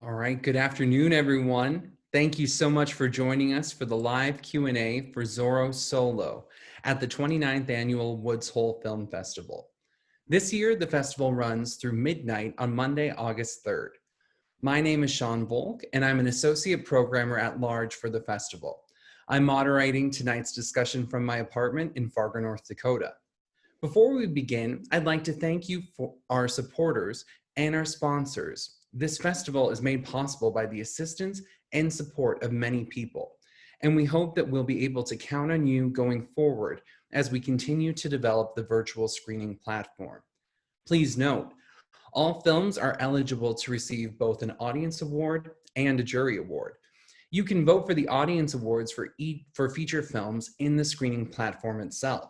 All right, good afternoon, everyone. Thank you so much for joining us for the live Q&A for Zoros Solo at the 29th Annual Woods Hole Film Festival. This year, the festival runs through midnight on Monday, August 3rd. My name is Sean Volk, and I'm an associate programmer at large for the festival. I'm moderating tonight's discussion from my apartment in Fargo, North Dakota. Before we begin, I'd like to thank you for our supporters and our sponsors. This festival is made possible by the assistance and support of many people, and we hope that we'll be able to count on you going forward as we continue to develop the virtual screening platform. Please note, all films are eligible to receive both an audience award and a jury award. You can vote for the audience awards for feature films in the screening platform itself.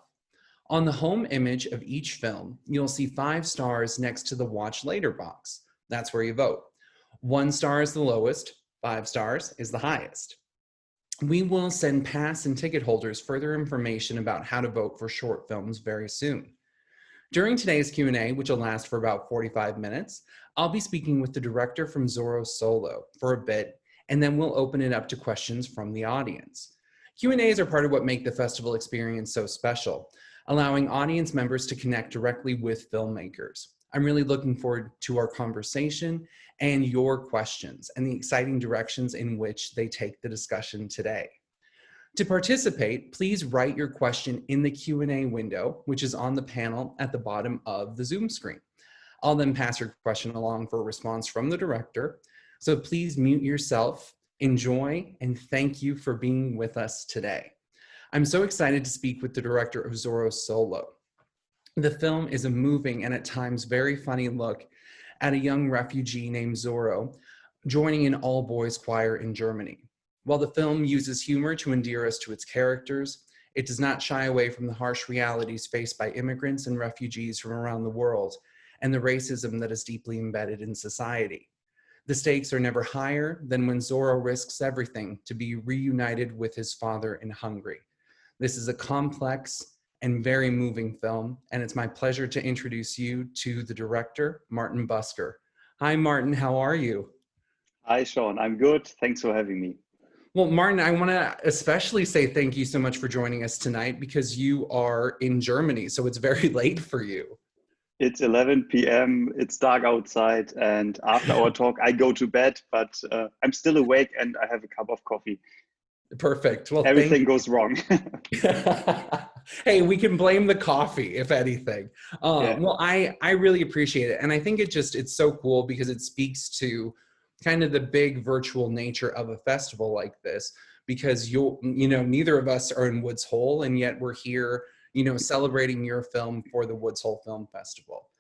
On the home image of each film, you'll see 5 stars next to the Watch Later box. That's where you vote. 1 star is the lowest, 5 stars is the highest. We will send pass and ticket holders further information about how to vote for short films very soon. During today's Q&A, which will last for about 45 minutes, I'll be speaking with the director from Zoros Solo for a bit, and then we'll open it up to questions from the audience. Q&As are part of what make the festival experience so special, allowing audience members to connect directly with filmmakers. I'm really looking forward to our conversation and your questions and the exciting directions in which they take the discussion today. To participate, please write your question in the Q&A window, which is on the panel at the bottom of the Zoom screen. I'll then pass your question along for a response from the director. So please mute yourself, enjoy, and thank you for being with us today. I'm so excited to speak with the director of Zoros Solo. The film is a moving and at times very funny look at a young refugee named Zoro joining an all-boys choir in Germany. While the film uses humor to endear us to its characters, it does not shy away from the harsh realities faced by immigrants and refugees from around the world and the racism that is deeply embedded in society. The stakes are never higher than when Zoro risks everything to be reunited with his father in Hungary. This is a complex and very moving film, and it's my pleasure to introduce you to the director, Martin Busker. Hi, Martin, how are you? Hi, Sean. I'm good. Thanks for having me. Well, Martin, I want to especially say thank you so much for joining us tonight because you are in Germany, so it's very late for you. It's 11 p.m. It's dark outside, and after our talk, I go to bed, but I'm still awake and I have a cup of coffee. Perfect. Well, everything goes wrong. Hey, we can blame the coffee, if anything. Yeah. Well, I really appreciate it. And I think it's so cool because it speaks to kind of the big virtual nature of a festival like this, because neither of us are in Woods Hole, and yet we're here, celebrating your film for the Woods Hole Film Festival.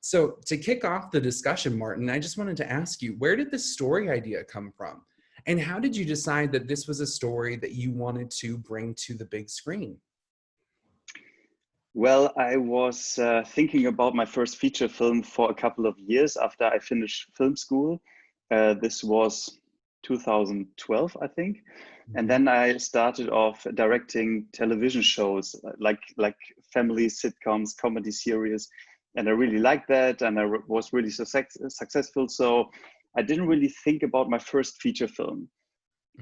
So to kick off the discussion, Martin, I just wanted to ask you, where did this story idea come from? And how did you decide that this was a story that you wanted to bring to the big screen? Well, I was thinking about my first feature film for a couple of years after I finished film school. This was 2012, I think. And then I started off directing television shows like family sitcoms, comedy series. And I really liked that. And I was really successful. So I didn't really think about my first feature film.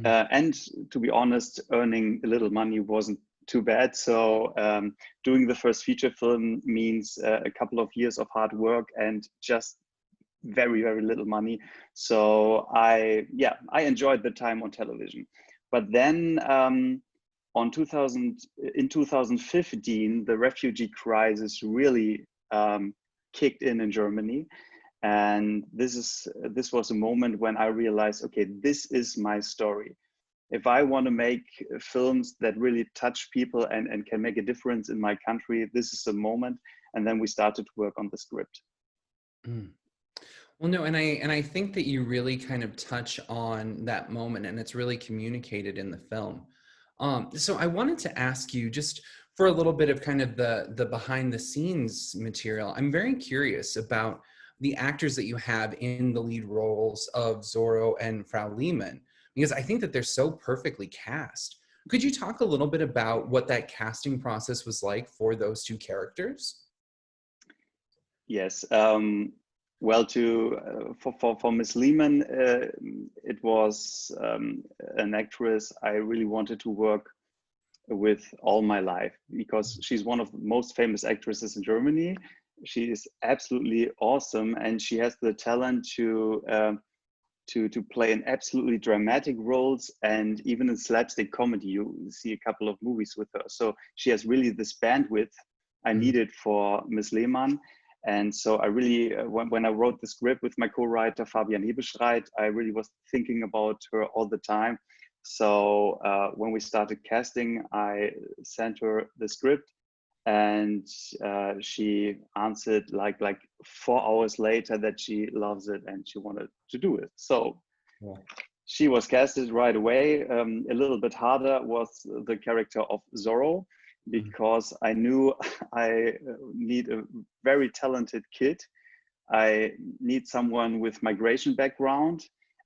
And to be honest, earning a little money wasn't too bad. So doing the first feature film means a couple of years of hard work and just very, very little money. So I enjoyed the time on television. But then in 2015, the refugee crisis really kicked in Germany. And this was a moment when I realized, okay, this is my story. If I want to make films that really touch people and can make a difference in my country, this is the moment. And then we started to work on the script. Well, no, and I think that you really kind of touch on that moment, and it's really communicated in the film. So I wanted to ask you, just for a little bit of kind of the behind the scenes material, I'm very curious about the actors that you have in the lead roles of Zoro and Frau Lehmann, because I think that they're so perfectly cast. Could you talk a little bit about what that casting process was like for those two characters? Yes. Well, to for Miss Lehman, it was an actress I really wanted to work with all my life because she's one of the most famous actresses in Germany. She is absolutely awesome, and she has the talent to play in absolutely dramatic roles, and even in slapstick comedy. You see a couple of movies with her, so she has really this bandwidth I Mm, needed for Miss Lehmann. And so I really, when I wrote the script with my co-writer Fabian Hebestreit, I really was thinking about her all the time. So when we started casting, I sent her the script, and she answered like 4 hours later that she loves it and she wanted to do it. So cool. she was casted right away. A little bit harder was the character of Zoro, Mm, because I knew I need a very talented kid. I need someone with migration background.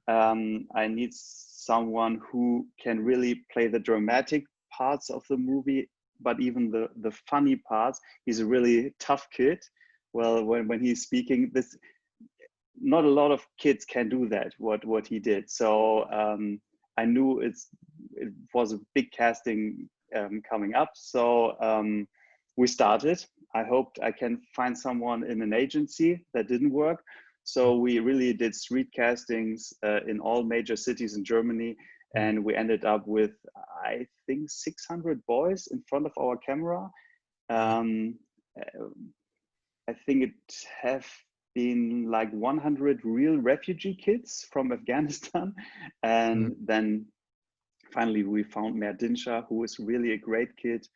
I need someone who can really play the dramatic parts of the movie, but even the funny parts. He's a really tough kid. Well, when he's speaking, this not a lot of kids can do that. What he did. So I knew it was a big casting coming up. So we started. I hoped I can find someone in an agency. That didn't work. So we really did street castings in all major cities in Germany. mm, And we ended up with, I think, 600 boys in front of our camera. wow. Um, I think it have been like 100 real refugee kids from Afghanistan. Mm, And then finally we found Merdincha, who is really a great kid,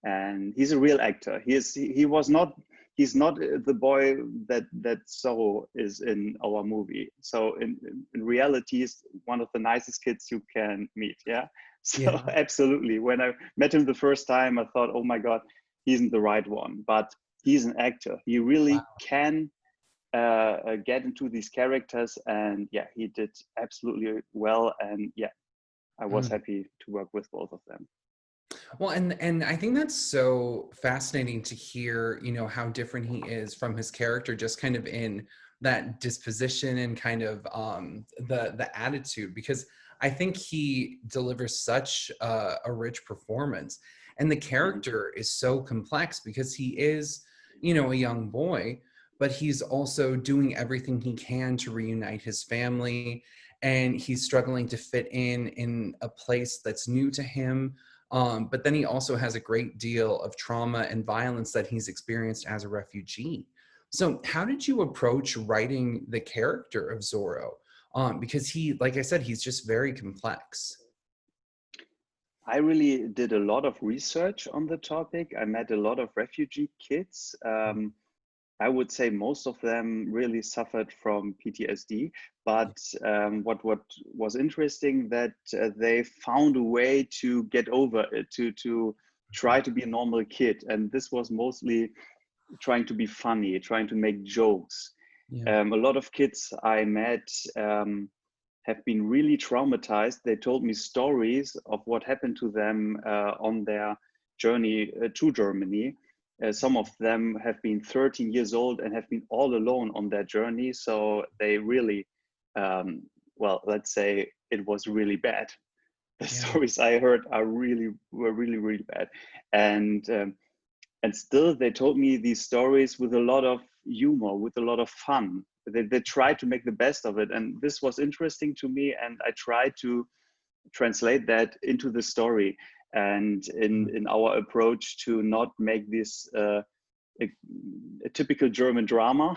and he's a real actor. He was not he's not the boy that Zoro is in our movie. So in reality, he's one of the nicest kids you can meet. Yeah. So Yeah. absolutely, when I met him the first time, I thought, oh my god, he isn't the right one. But he's an actor. He really Wow. can get into these characters, and yeah, he did absolutely well. And yeah, I was Mm. happy to work with both of them. Well, and I think that's so fascinating to hear, how different he is from his character, just kind of in that disposition and kind of the attitude, because I think he delivers such a rich performance, and the Mhm. character is so complex because he is, a young boy, but he's also doing everything he can to reunite his family, and he's struggling to fit in a place that's new to him, but then he also has a great deal of trauma and violence that he's experienced as a refugee. So, how did you approach writing the character of Zorro? Because he, like I said, he's just very complex. I really did a lot of research on the topic. I met a lot of refugee kids. I would say most of them really suffered from PTSD. But what was interesting that they found a way to get over it, to try to be a normal kid, and this was mostly trying to be funny, trying to make jokes. Yeah. A lot of kids I met have been really traumatized. They told me stories of what happened to them on their journey to Germany. Some of them have been 13 years old and have been all alone on their journey. So they really, well, let's say it was really bad. The Yeah. stories I heard were really bad, and and still they told me these stories with a lot of humor, with a lot of fun. They tried to make the best of it, and this was interesting to me, and I tried to translate that into the story, and Mm, in our approach to not make this a, a typical German drama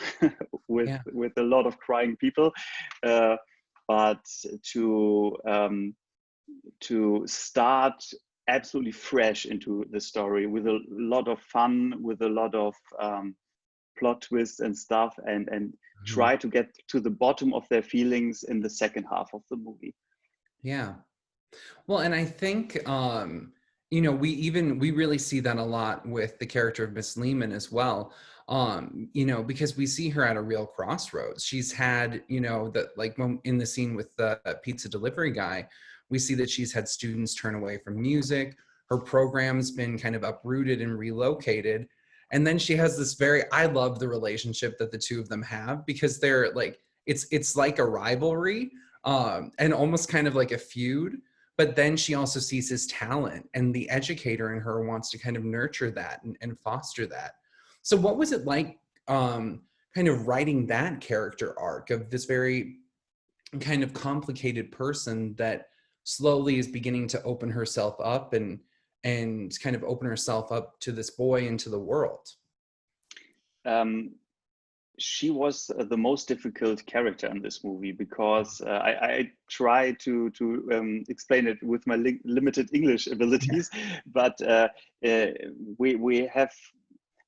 yeah. with a lot of crying people, uh, but to to start absolutely fresh into the story with a lot of fun, with a lot of plot twists and stuff, and Mhm. try to get to the bottom of their feelings in the second half of the movie. Yeah. Well, and I think we really see that a lot with the character of Miss Lehman as well. Because we see her at a real crossroads. She's had, that like when in the scene with the pizza delivery guy, we see that she's had students turn away from music. Her program's been kind of uprooted and relocated. And then she has this very, I love the relationship that the two of them have, because they're like, it's like a rivalry, and almost kind of like a feud. But then she also sees his talent, and the educator in her wants to kind of nurture that and foster that. So what was it like, kind of writing that character arc of this very kind of complicated person that slowly is beginning to open herself up and kind of open herself up to this boy and to the world? Um, she was the most difficult character in this movie because I try to explain it with my limited English abilities, but we have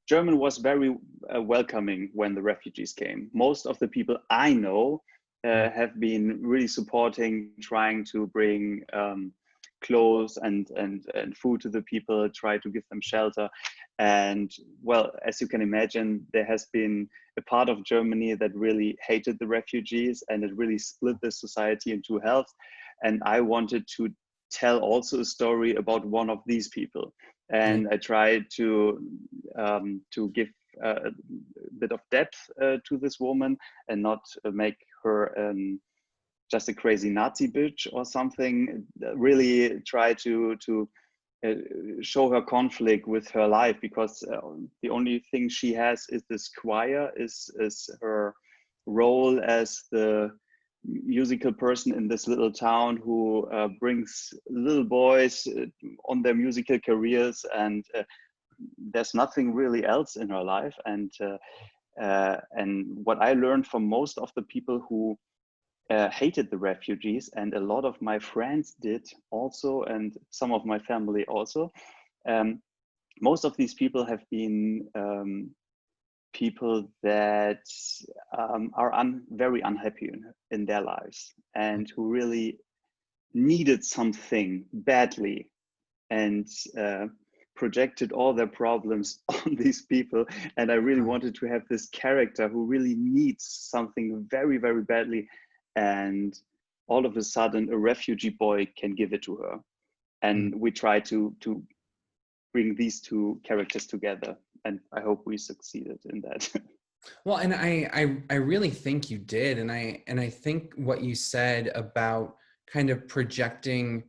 German was very welcoming when the refugees came. Most of the people I know have been really supporting, trying to bring clothes and food to the people, try to give them shelter. And well, as you can imagine, there has been a part of Germany that really hated the refugees, and it really split the society into halves. And I wanted to tell also a story about one of these people. And I tried to give a bit of depth to this woman and not make her just a crazy Nazi bitch or something. Really try to show her conflict with her life, because the only thing she has is this choir, is her role as the musical person in this little town who brings little boys on their musical careers, and there's nothing really else in her life. And what I learned from most of the people who hated the refugees, and a lot of my friends did also, and some of my family also, most of these people have been people that are very unhappy in their lives, and who really needed something badly, and projected all their problems on these people. And I really wanted to have this character who really needs something very, very badly, and all of a sudden a refugee boy can give it to her. And we try to bring these two characters together, and I hope we succeeded in that. Well, and I really think you did, and I think what you said about kind of projecting,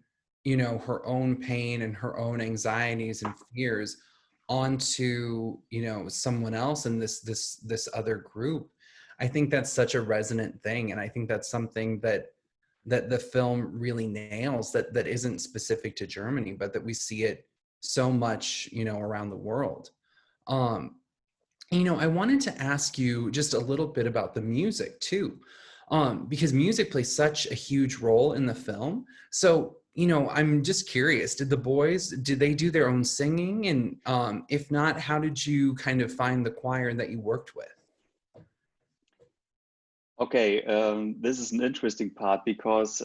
you know, her own pain and her own anxieties and fears onto, you know, someone else in this other group. I think that's such a resonant thing, and I think that's something that the film really nails, that isn't specific to Germany, but that we see it so much, you know, around the world. Um, you know, I wanted to ask you just a little bit about the music too, because music plays such a huge role in the film. So, you know, I'm just curious, did they do their own singing? And if not, how did you kind of find the choir that you worked with? Okay, this is an interesting part, because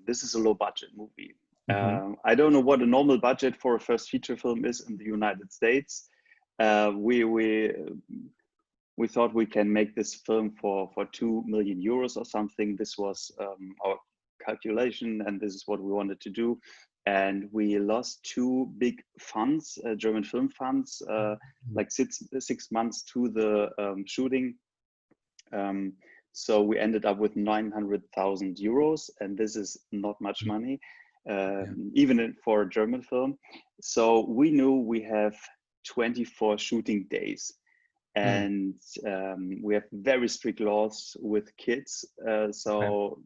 this is a low budget movie. Mm-hmm. I don't know what a normal budget for a first feature film is in the United States. We thought we can make this film for 2 million euros or something. This was our calculation, and this is what we wanted to do. And we lost two big funds, German film funds, like 6 months to the shooting. So we ended up with 900,000 euros, and this is not much money, even for a German film. So we knew we have 24 shooting days, and we have very strict laws with kids. So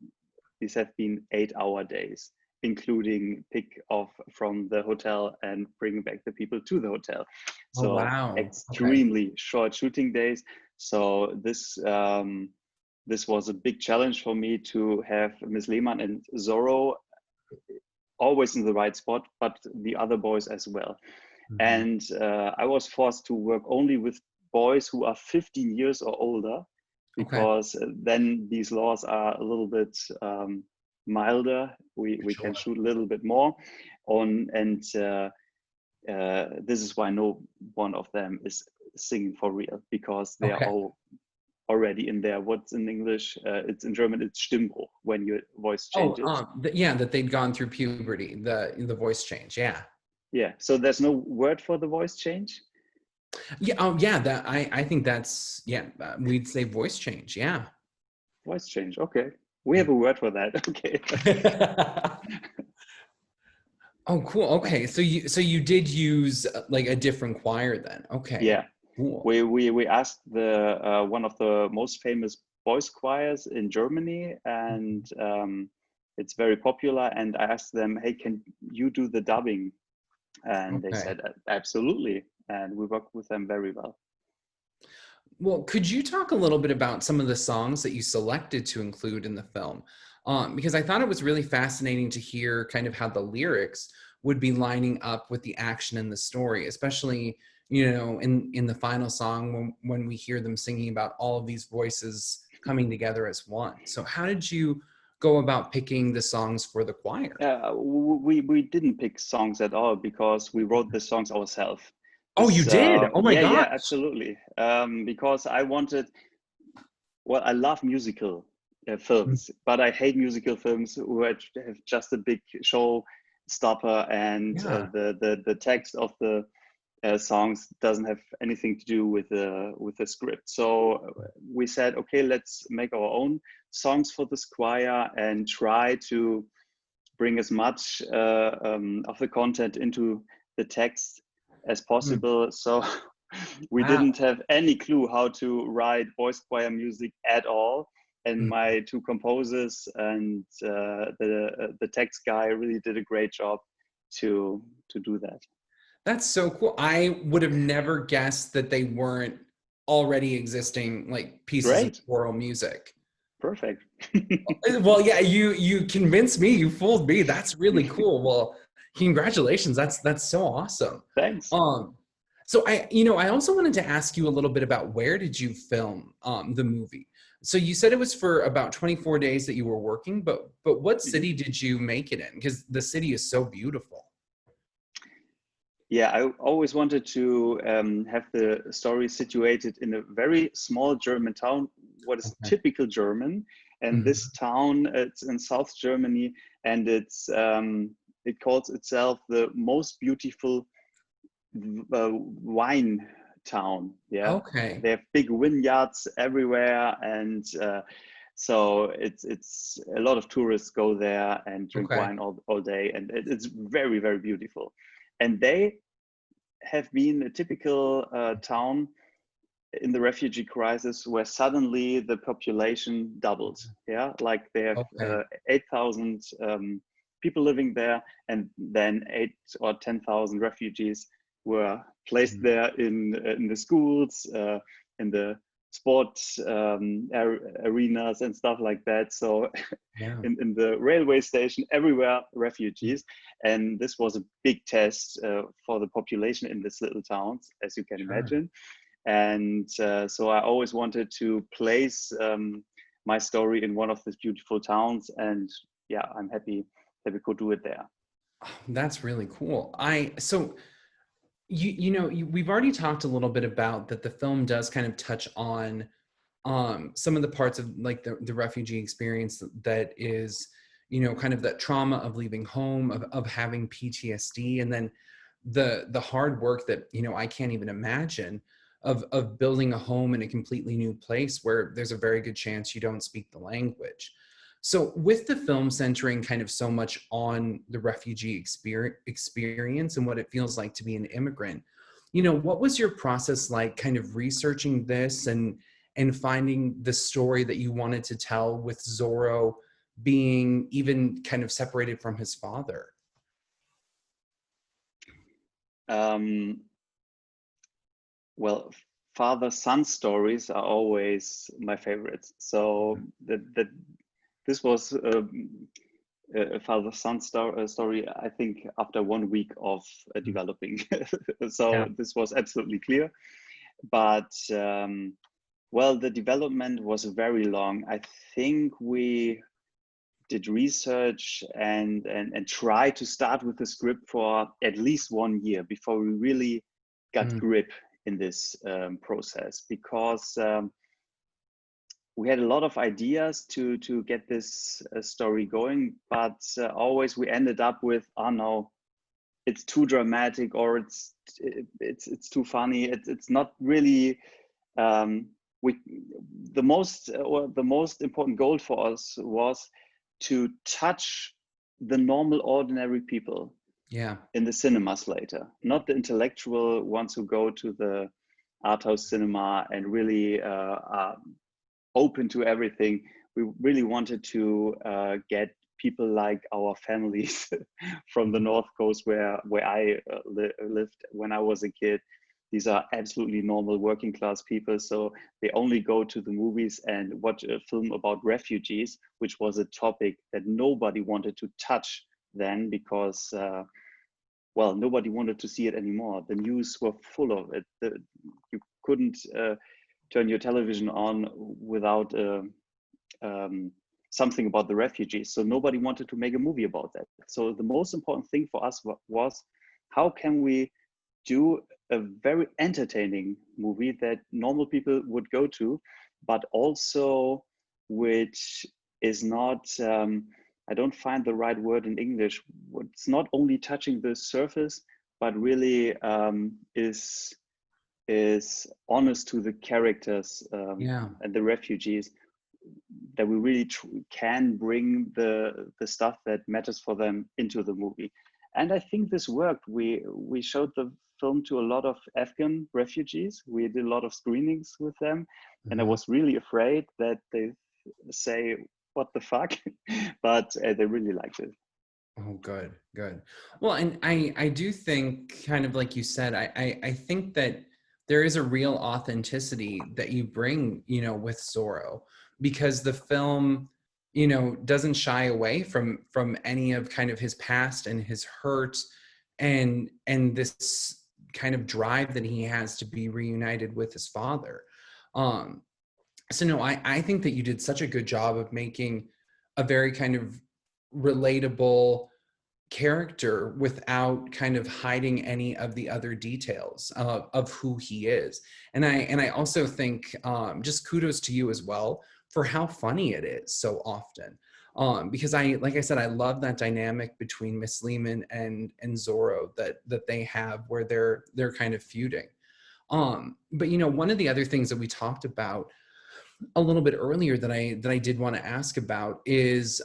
these have been 8-hour days, including pick off from the hotel and bringing back the people to the hotel. Oh, So wow. extremely short shooting days. So this was a big challenge for me, to have Ms. Lehmann and Zoro always in the right spot, but the other boys as well. And I was forced to work only with boys who are 15 years or older, because then these laws are a little bit milder. We can shoot a little bit more on, and this is why no one of them is singing for real, because they are all already in there. What's in English? It's in German, it's Stimmbruch, when your voice changes. Yeah, that they'd gone through puberty, the voice change. Yeah. Yeah, so there's no word for the voice change. Yeah. Oh, yeah. That I think that's yeah. We'd say voice change. Yeah. Voice change. Okay. We have a word for that. Okay. Oh, cool. Okay. So you did use like a different choir then. Okay. Yeah. Cool. We asked the one of the most famous boys choirs in Germany, and it's very popular. And I asked them, "Hey, can you do the dubbing?" And they Okay. said, "Absolutely." And we worked with them very well. Well, could you talk a little bit about some of the songs that you selected to include in the film? Because I thought it was really fascinating to hear kind of how the lyrics would be lining up with the action in the story, especially in the final song when we hear them singing about all of these voices coming together as one. So, how did you go about picking the songs for the choir? We didn't pick songs at all because we wrote the songs ourselves. Oh, you This did? Oh my yeah, gosh! absolutely. Because I wanted, well, I love musical films, but I hate musical films who have just a big show stopper, and Yeah. the text of the songs doesn't have anything to do with the script. So we said, okay, let's make our own songs for this choir and try to bring as much of the content into the text as Mm, possible. So we wow. didn't have any clue how to write voice choir music at all. And Mm. my two composers and the text guy really did a great job to do that. That's so cool. I would have never guessed that they weren't already existing like pieces of Great, choral music. perfect. Well, yeah, you convinced me, you fooled me. That's really cool. Well, congratulations. That's so awesome. Thanks. Um, so I also wanted to ask you a little bit about where did you film the movie? So you said it was for about 24 days that you were working, but what Mhm. city did you make it in? Because the city is so beautiful. Yeah, I always wanted to have the story situated in a very small German town, what is Okay. typical German. And Mhm. this town, it's in South Germany, and it calls itself the most beautiful wine town. Yeah, Okay. they have big vineyards everywhere, and so it's a lot of tourists go there and drink Okay. wine all day, and it's very very beautiful. And they have been a typical town in the refugee crisis where suddenly the population doubled. Yeah, like they have Okay. 8,000 people living there, and then 8 or 10,000 refugees were placed Mhm. there in the schools, in the sports arenas and stuff like that. So Yeah. in the railway station, everywhere refugees. And this was a big test for the population in these little towns, as you can Sure. imagine. And so I always wanted to place my story in one of these beautiful towns. And yeah, I'm happy that we could do it there. Oh, that's really cool. We've already talked a little bit about that the film does kind of touch on some of the parts of like the refugee experience that is kind of that trauma of leaving home of having PTSD, and then the hard work that I can't even imagine of building a home in a completely new place where there's a very good chance you don't speak the language. So with the film centering kind of so much on the refugee experience and what it feels like to be an immigrant, what was your process like kind of researching this and finding the story that you wanted to tell with Zoro being even kind of separated from his father? Um, well, father-son stories are always my favorites. So this was a father-son story, I think, after 1 week of developing. Yeah. So this was absolutely clear. But well, the development was very long. I think we did research and tried to start with the script for at least 1 year before we really got Mm, grip in this process, because we had a lot of ideas to get this story going, but always we ended up with, oh no, it's too dramatic, or it's too funny. It's not really we the most important goal for us was to touch the normal ordinary people Yeah. in the cinemas later, not the intellectual ones who go to the art house cinema and really are open to everything. We really wanted to get people like our families from the North Coast, where I lived when I was a kid. These are absolutely normal working class people, so they only go to the movies and watch a film about refugees, which was a topic that nobody wanted to touch then, because well, nobody wanted to see it anymore. The news were full of it. You couldn't turn your television on without something about the refugees. So nobody wanted to make a movie about that. So the most important thing for us was, how can we do a very entertaining movie that normal people would go to, but also which is not, I don't find the right word in English. It's not only touching the surface, but really is honest to the characters Yeah. and the refugees, that we really can bring the stuff that matters for them into the movie. And I think this worked. We showed the film to a lot of Afghan refugees. We did a lot of screenings with them, and I was really afraid that they say, what the fuck? But they really liked it. Oh, good, good. Well, and I do think, kind of like you said, I think that there is a real authenticity that you bring, you know, with Zorro, because the film, you know, doesn't shy away from any of kind of his past and his hurt, and this kind of drive that he has to be reunited with his father. Um, so no, I think that you did such a good job of making a very kind of relatable character without kind of hiding any of the other details of who he is. And I also think just kudos to you as well for how funny it is so often. Because like I said, I love that dynamic between Miss Lehman and Zorro that they have, where they're kind of feuding. But you know, one of the other things that we talked about a little bit earlier that I did want to ask about is,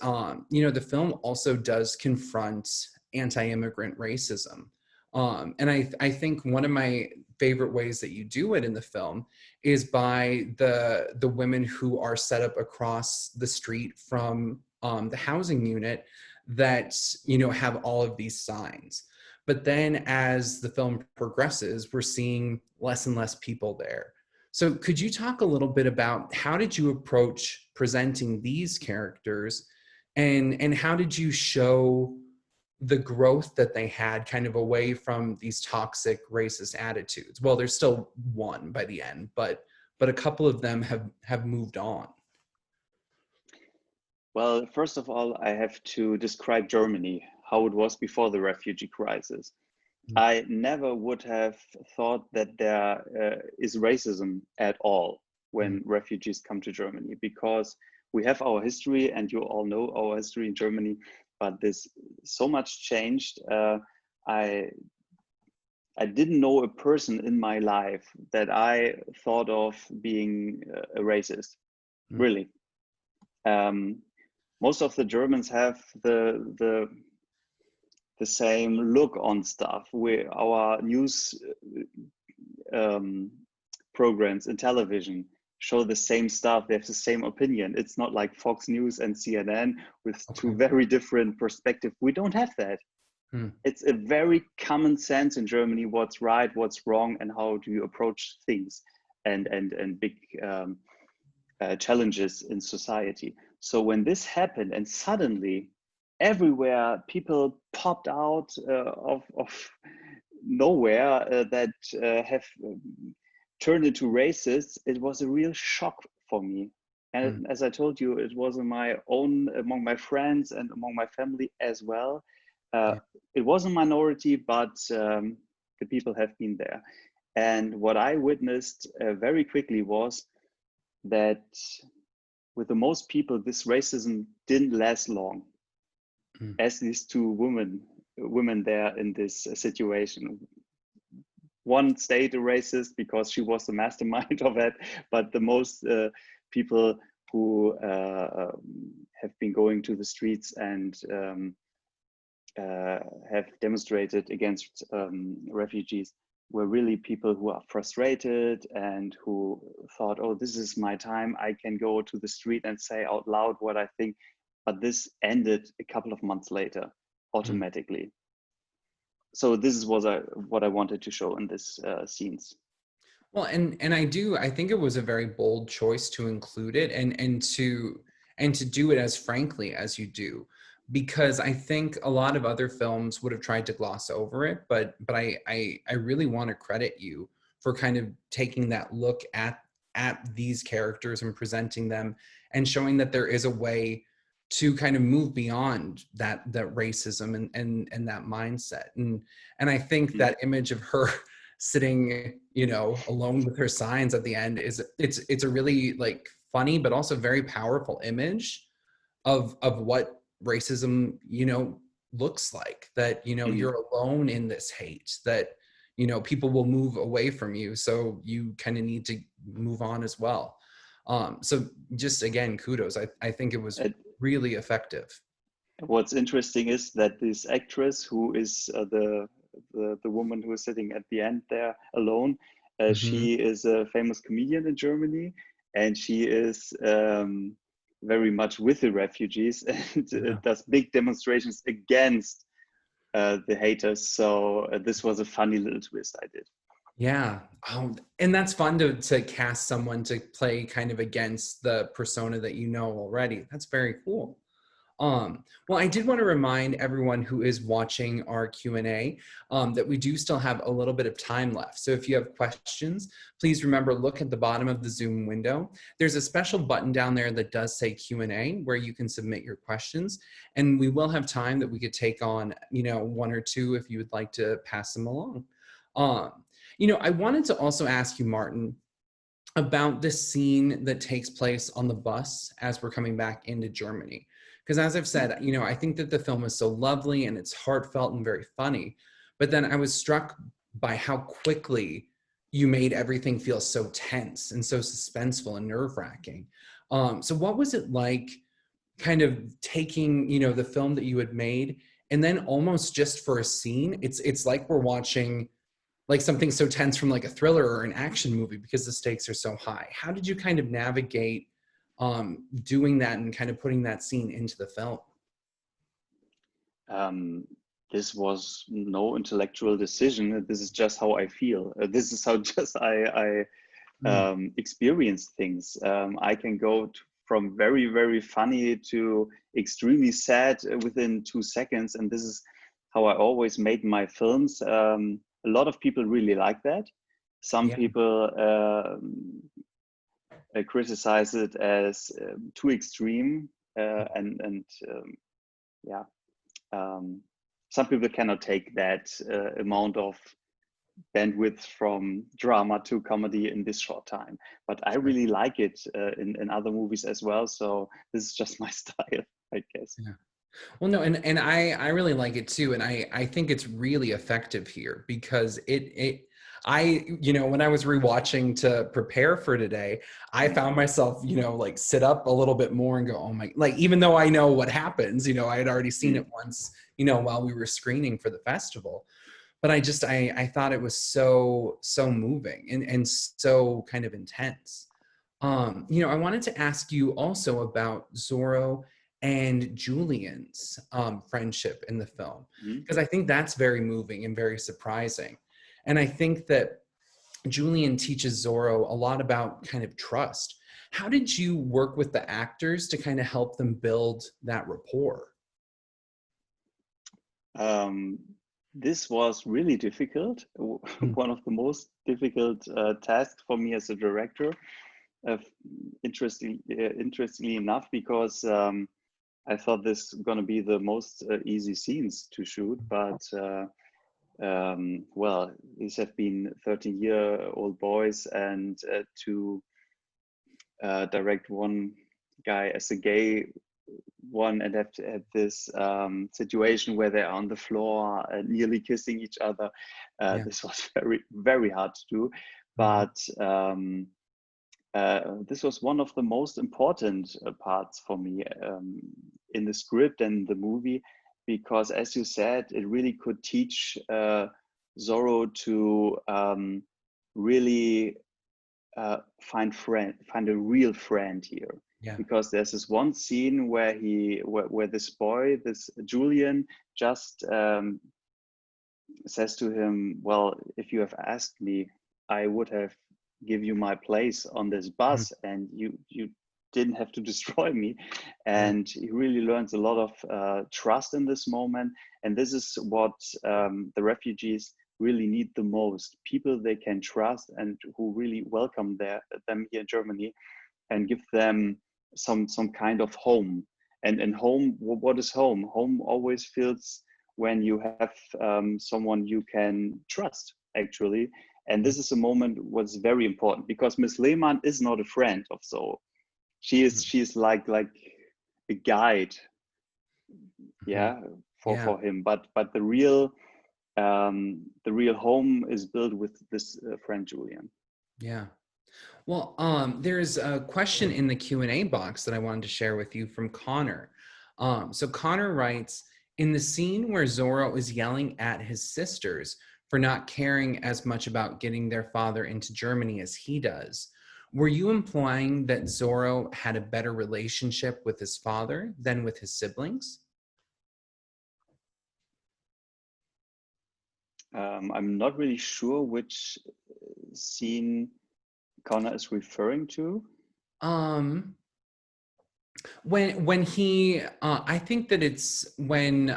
you know, the film also does confront anti-immigrant racism. And I think one of my favorite ways that you do it in the film is by the women who are set up across the street from the housing unit that, you know, have all of these signs. But then as the film progresses, we're seeing less and less people there. So could you talk a little bit about how did you approach presenting these characters, and how did you show the growth that they had kind of away from these toxic racist attitudes? Well, there's still one by the end, but a couple of them have moved on. Well, first of all, I have to describe Germany, how it was before the refugee crisis. I never would have thought that there is racism at all when refugees come to Germany, because we have our history, and you all know our history in Germany, but this so much changed. I didn't know a person in my life that I thought of being a racist, really. Most of the Germans have the same look on stuff. Our news programs in television show the same stuff. They have the same opinion. It's not like Fox News and CNN with two very different perspectives. We don't have that. It's a very common sense in Germany, what's right, what's wrong, and how do you approach things and big challenges in society. So when this happened, and suddenly everywhere people popped out of nowhere that have turned into racists, it was a real shock for me. And as I told you, it was among my friends and among my family as well. It was a minority, but the people have been there. And what I witnessed very quickly was that with the most people, this racism didn't last long. As these two women women there in this situation. One stayed a racist because she was the mastermind of it, but the most people who have been going to the streets and have demonstrated against refugees were really people who are frustrated and who thought, oh, this is my time. I can go to the street and say out loud what I think. But this ended a couple of months later, automatically. So this is what I wanted to show in this scenes. Well, and I think it was a very bold choice to include it and to do it as frankly as you do, because I think a lot of other films would have tried to gloss over it, but I really want to credit you for kind of taking that look at these characters and presenting them and showing that there is a way to kind of move beyond that racism and that mindset. And I think that image of her sitting, you know, alone with her signs at the end it's a really like funny but also very powerful image of what racism, you know, looks like, that, you know, you're alone in this hate, that, you know, people will move away from you, so you kind of need to move on as well. So just again, kudos. I think it was really effective. What's interesting is that this actress who is the woman who is sitting at the end there alone, she is a famous comedian in Germany, and she is very much with the refugees and does big demonstrations against the haters. So this was a funny little twist I did. Yeah. And that's fun to cast someone to play kind of against the persona that you know already. That's very cool. Well, I did want to remind everyone who is watching our Q&A that we do still have a little bit of time left. So if you have questions, please remember, look at the bottom of the Zoom window. There's a special button down there that does say Q&A where you can submit your questions. And we will have time that we could take on, you know, one or two if you would like to pass them along. You know, I wanted to also ask you, Martin, about the scene that takes place on the bus as we're coming back into Germany. Because as I've said, you know, I think that the film is so lovely and it's heartfelt and very funny. But then I was struck by how quickly you made everything feel so tense and so suspenseful and nerve-wracking. So what was it like kind of taking, you know, the film that you had made and then almost just for a scene, it's like we're watching like something so tense from like a thriller or an action movie because the stakes are so high. How did you kind of navigate doing that and kind of putting that scene into the film? This was no intellectual decision. This is just how I feel. This is how just I experience things. I can go from very, very funny to extremely sad within 2 seconds. And this is how I always made my films. A lot of people really like that. Some people criticize it as too extreme, some people cannot take that amount of bandwidth from drama to comedy in this short time. But I really like it in other movies as well. So this is just my style, I guess. Yeah. Well, no, and I really like it too. And I think it's really effective here because you know, when I was rewatching to prepare for today, I found myself, you know, like sit up a little bit more and go, oh my, like, even though I know what happens, you know, I had already seen it once, you know, while we were screening for the festival. But I thought it was so moving and so kind of intense. You know, I wanted to ask you also about Zoro and Julian's friendship in the film, because I think that's very moving and very surprising. And I think that Julian teaches Zoro a lot about kind of trust. How did you work with the actors to kind of help them build that rapport? This was really difficult. One of the most difficult tasks for me as a director. Interestingly enough, because I thought this was going to be the most easy scenes to shoot, but well, these have been 13-year-old boys, and to direct one guy as a gay one and have this situation where they're on the floor nearly kissing each other. Yeah. This was very, very hard to do, Mhm. but this was one of the most important parts for me in the script and the movie, because as you said, it really could teach Zoro to really find a real friend here. Yeah. Because there's this one scene where this boy, this Julian, just says to him, "Well, if you have asked me, I would have give you my place on this Mhm. bus, and you didn't have to destroy me." Yeah. And he really learns a lot of trust in this moment, and this is what the refugees really need the most: people they can trust and who really welcome them here in Germany and give them some kind of home. And home, what is home? Home always feels when you have someone you can trust, actually. And Yeah. this is a moment what's very important, because Miss Lehmann is not a friend of Zoe. Mhm. She's like a guide, Mhm. yeah, Yeah. for him. But the real home is built with this friend Julian. Yeah. Well, there's a question in the Q&A box that I wanted to share with you from Connor. So Connor writes, in the scene where Zoro is yelling at his sisters for not caring as much about getting their father into Germany as he does, were you implying that Zoro had a better relationship with his father than with his siblings? I'm not really sure which scene Connor is referring to. Um, when he I think that it's when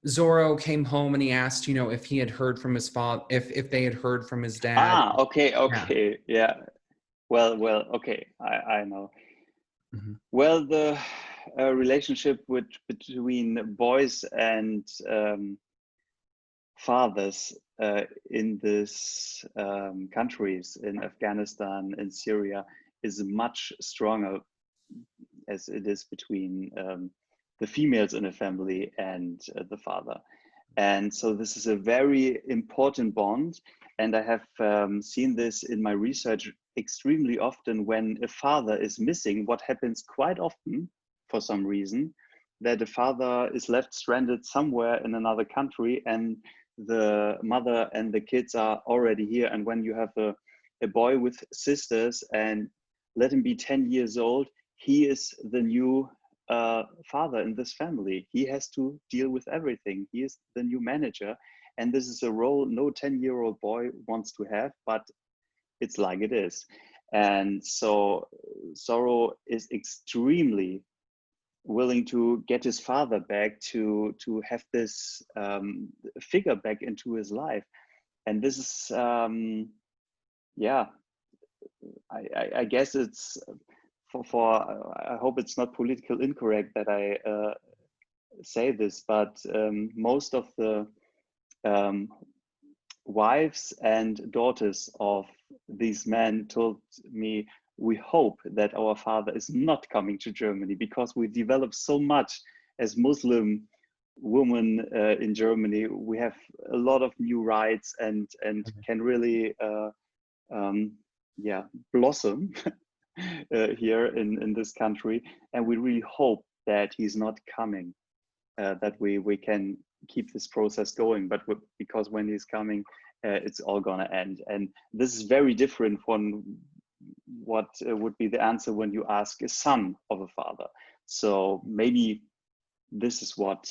Zorro came home and he asked, if he had heard from his father, if they had heard from his dad. Ah, okay, Yeah. okay, yeah. Well, okay, I know. Mhm. Well, the relationship between boys and fathers in these countries, in Afghanistan, in Syria, is much stronger as it is between the females in a family and the father. And so this is a very important bond. And I have seen this in my research extremely often when a father is missing, what happens quite often for some reason, that a father is left stranded somewhere in another country and the mother and the kids are already here. And when you have a boy with sisters and let him be 10 years old, he is the new father in this family. He has to deal with everything. He is the new manager. And this is a role no 10-year-old boy wants to have, but it's like it is. And so Zoro is extremely willing to get his father back, to have this figure back into his life. And this is, yeah, I guess it's for I hope it's not political incorrect that I say this, but most of the um, wives and daughters of these men told me, we hope that our father is not coming to Germany, because we developed so much as Muslim women in Germany. We have a lot of new rights and can really um, yeah, blossom here in this country. And we really hope that he's not coming, that we can keep this process going. But because when he's coming, it's all gonna end. And this is very different from what would be the answer when you ask a son of a father. So maybe this is what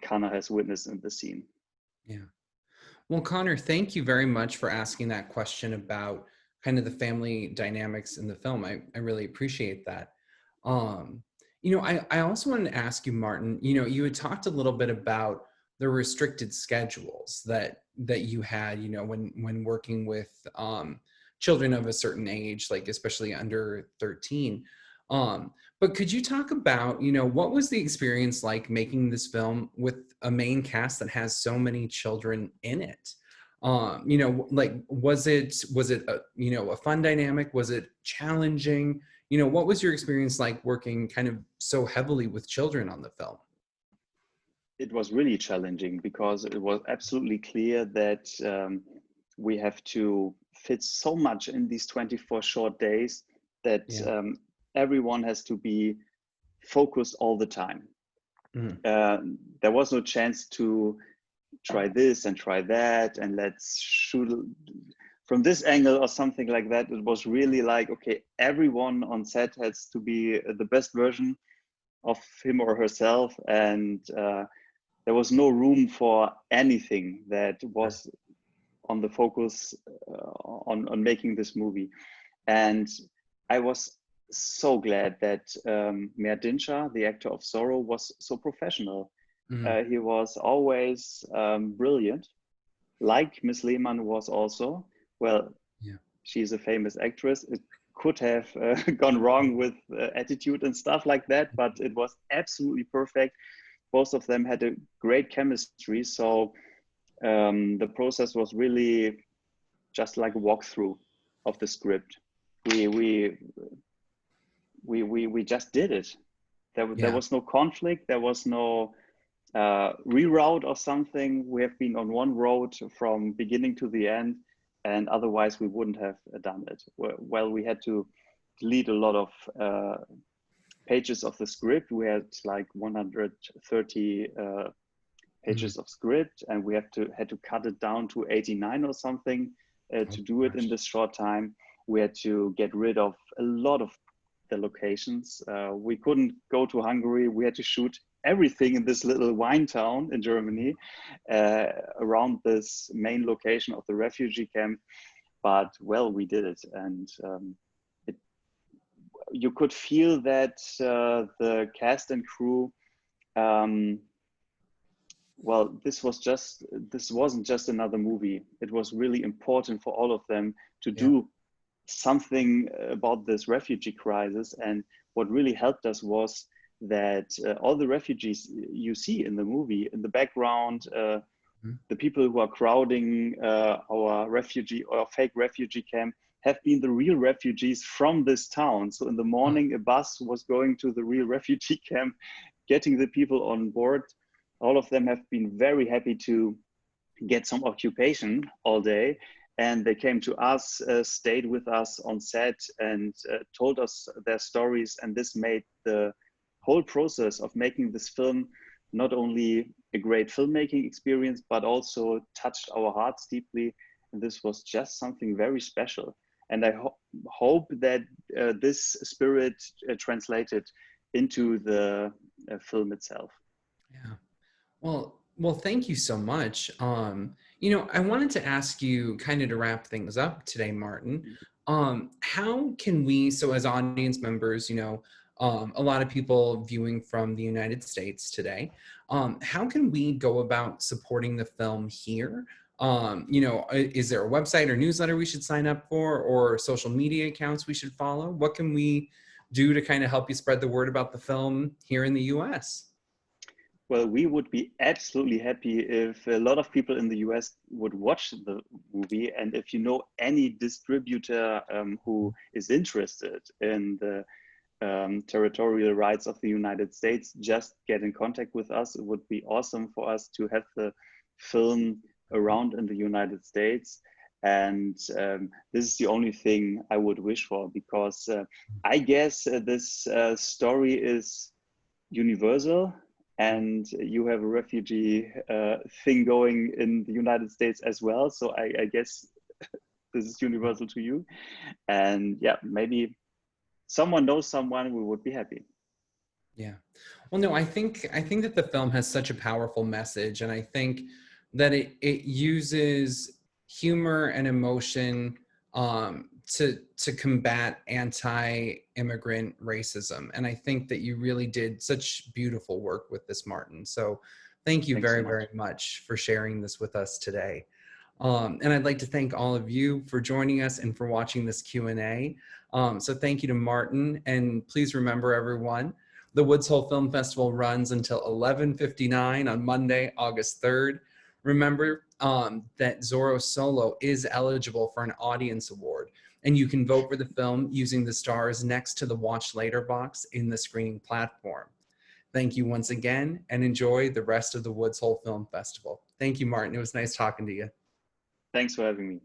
Kana has witnessed in the scene. Yeah. Well, Connor, thank you very much for asking that question about kind of the family dynamics in the film. I really appreciate that. Um, I also wanted to ask you, Martin, you had talked a little bit about the restricted schedules that you had, when working with children of a certain age, like especially under 13. But could you talk about, what was the experience like making this film with a main cast that has so many children in it? Like, was it a fun dynamic? Was it challenging? what was your experience like working kind of so heavily with children on the film? It was really challenging because it was absolutely clear that we have to fit so much in these 24 short days that Yeah. everyone has to be focused all the time. Mhm. There was no chance to try this and try that and let's shoot from this angle or something like that. It was really like, okay, everyone on set has to be the best version of him or herself, and there was no room for anything that was on the focus on making this movie. And I was so glad that Martin, the actor of Zoro, was so professional. Mhm. He was always brilliant, like Miss Lehmann was also. Well, Yeah. she's a famous actress. It could have gone wrong with attitude and stuff like that, but it was absolutely perfect. Both of them had a great chemistry. So the process was really just like a walkthrough of the script. We just did it. There Yeah. was no conflict. There was no reroute or something. We have been on one road from beginning to the end, and otherwise we wouldn't have done it. Well, we had to delete a lot of pages of the script. We had like 130 Mhm. pages of script, and we had to cut it down to 89 or something Oh to do it in gosh. this short time. We had to get rid of a lot of the locations. We couldn't go to Hungary. We had to shoot everything in this little wine town in Germany around this main location of the refugee camp. But well, we did it, and it, you could feel that the cast and crew well, this wasn't just another movie. It was really important for all of them to Yeah. do something about this refugee crisis. And what really helped us was that all the refugees you see in the movie, in the background, Mhm. the people who are crowding our refugee or fake refugee camp have been the real refugees from this town. So in the Huh. morning, a bus was going to the real refugee camp, getting the people on board. All of them have been very happy to get some occupation all day. And they came to us, stayed with us on set, and told us their stories. And this made the whole process of making this film not only a great filmmaking experience, but also touched our hearts deeply. And this was just something very special. And I hope that this spirit translated into the film itself. Yeah. Well, thank you so much. I wanted to ask you kind of to wrap things up today, Martin. How can we, so as audience members, a lot of people viewing from the United States today, how can we go about supporting the film here? Is there a website or newsletter we should sign up for, or social media accounts we should follow? What can we do to kind of help you spread the word about the film here in the US? Well, we would be absolutely happy if a lot of people in the US would watch the movie. And if you know any distributor who is interested in the territorial rights of the United States, just get in contact with us. It would be awesome for us to have the film around in the United States. And this is the only thing I would wish for, because I guess this story is universal, and you have a refugee thing going in the United States as well. So I guess this is universal to you. And yeah, maybe someone knows someone, we would be happy. Yeah. Well, no, I think that the film has such a powerful message, and I think that it uses humor and emotion to combat anti-immigrant racism. And I think that you really did such beautiful work with this, Martin. So thank you Thanks so very, much. very much for sharing this with us today. And I'd like to thank all of you for joining us and for watching this Q&A. So thank you to Martin, and please remember, everyone, the Woods Hole Film Festival runs until 11:59 on Monday, August 3rd. Remember that Zoros Solo is eligible for an audience award. And you can vote for the film using the stars next to the Watch Later box in the screening platform. Thank you once again, and enjoy the rest of the Woods Hole Film Festival. Thank you, Martin. It was nice talking to you. Thanks for having me.